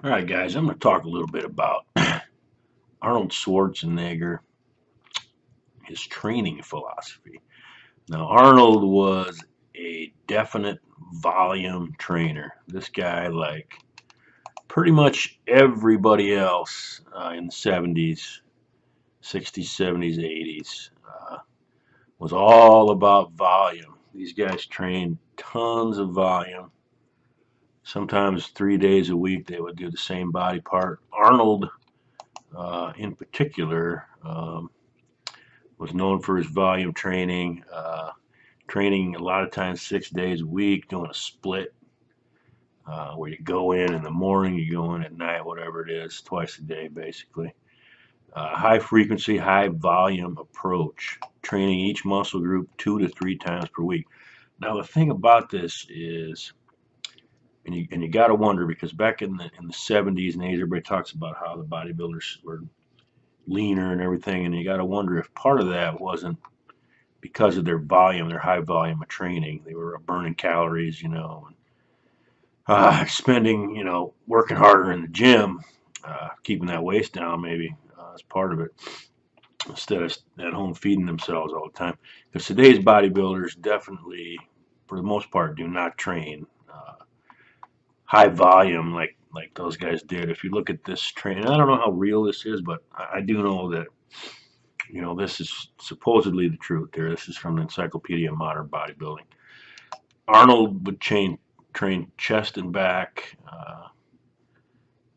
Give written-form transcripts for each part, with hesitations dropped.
All right, guys, I'm going to talk a little bit about Arnold Schwarzenegger, his training philosophy. Now, Arnold was a definite volume trainer. This guy, like pretty much everybody else in the 70s, 60s, 70s, 80s, was all about volume. These guys trained tons of volume. Sometimes 3 days a week they would do the same body part. Arnold, in particular, was known for his volume training, training a lot of times 6 days a week, doing a split where you go in the morning, you go in at night, whatever it is, twice a day basically. High frequency, high volume approach, training each muscle group 2 to 3 times per week. Now the thing about this is, and you got to wonder, because back in the 70s and 80s, everybody talks about how the bodybuilders were leaner and everything, and you got to wonder if part of that wasn't because of their volume, their high volume of training. They were burning calories, and spending, working harder in the gym, keeping that waist down maybe as part of it, instead of at home feeding themselves all the time. Because today's bodybuilders definitely, for the most part, do not train high volume like those guys did. If you look at this training, I don't know how real this is, but I do know that this is supposedly the truth there. This is from the Encyclopedia of Modern Bodybuilding. Arnold would train chest and back,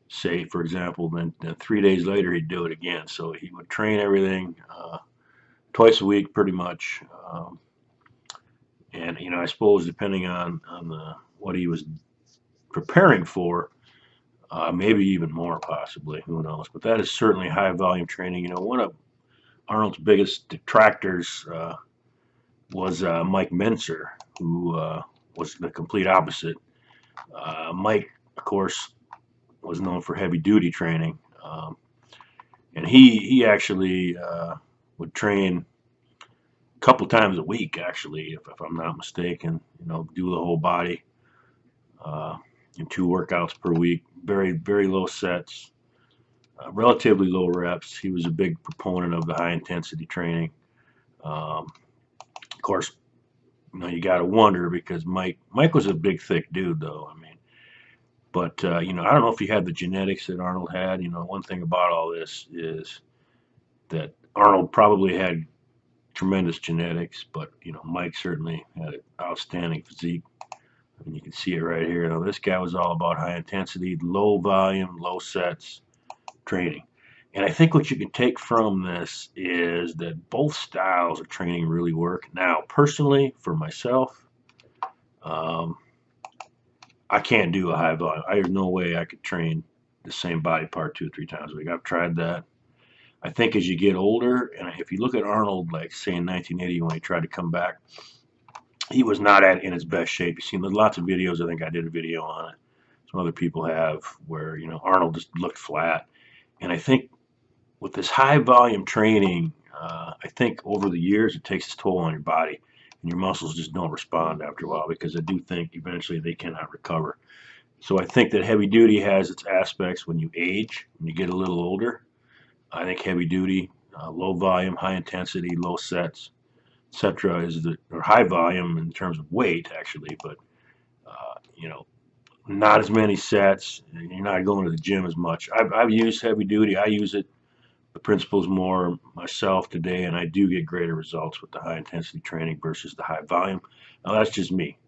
say, for example, then 3 days later he'd do it again. So he would train everything twice a week pretty much. And, I suppose depending on what he was preparing for, maybe even more possibly, who knows. But that is certainly high volume training. One of Arnold's biggest detractors was Mike Menser, who was the complete opposite. Mike, of course, was known for heavy duty training, and he actually would train a couple times a week, actually, if I'm not mistaken. Do the whole body in 2 workouts per week. Very, very low sets, relatively low reps. He was a big proponent of the high intensity training. Of course, you got to wonder, because Mike was a big, thick dude, though. But I don't know if he had the genetics that Arnold had. One thing about all this is that Arnold probably had tremendous genetics, but Mike certainly had an outstanding physique. You can see it right here. This guy was all about high intensity, low volume, low sets training. And I think what you can take from this is that both styles of training really work. Now, personally, for myself, I can't do a high volume. There's no way I could train the same body part 2 or 3 times a week. I've tried that. I think as you get older, and if you look at Arnold, like say in 1980 when he tried to come back, he was not in his best shape. You've seen lots of videos. I think I did a video on it. Some other people have, where Arnold just looked flat. And I think with this high volume training, I think over the years it takes its toll on your body, and your muscles just don't respond after a while, because I do think eventually they cannot recover. So I think that heavy duty has its aspects when you age, when you get a little older. I think heavy duty, low volume, high intensity, low sets, etc., or high volume in terms of weight actually, but not as many sets. You're not going to the gym as much. I've used heavy duty. I use it, the principles, more myself today, and I do get greater results with the high intensity training versus the high volume. Now that's just me.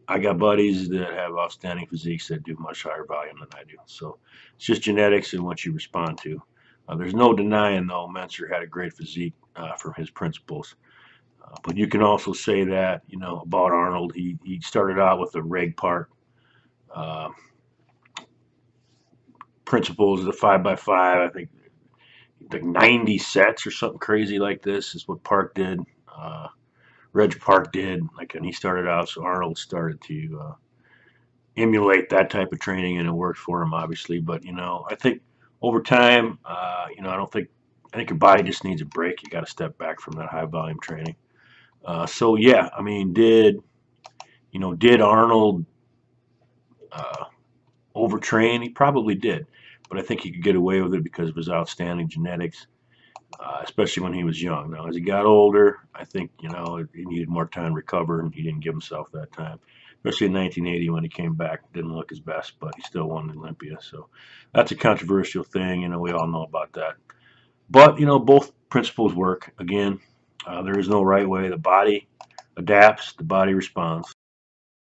I got buddies that have outstanding physiques that do much higher volume than I do. So it's just genetics and what you respond to. There's no denying, though, Menser had a great physique from his principles. But you can also say that, about Arnold. He started out with the reg part uh, principles, the 5x5. I think like 90 sets or something crazy like this is what Park did. Reg Park did, and he started out. So Arnold started to emulate that type of training, and it worked for him, obviously. But I think over time, I don't think I think your body just needs a break. You got to step back from that high volume training. So yeah, did Arnold uh, overtrain? He probably did, but I think he could get away with it because of his outstanding genetics, especially when he was young. Now, as he got older, I think, he needed more time to recover, and he didn't give himself that time. Especially in 1980 when he came back, didn't look his best, but he still won Olympia. So that's a controversial thing. We all know about that. But both principles work. Again, there is no right way. The body adapts, the body responds.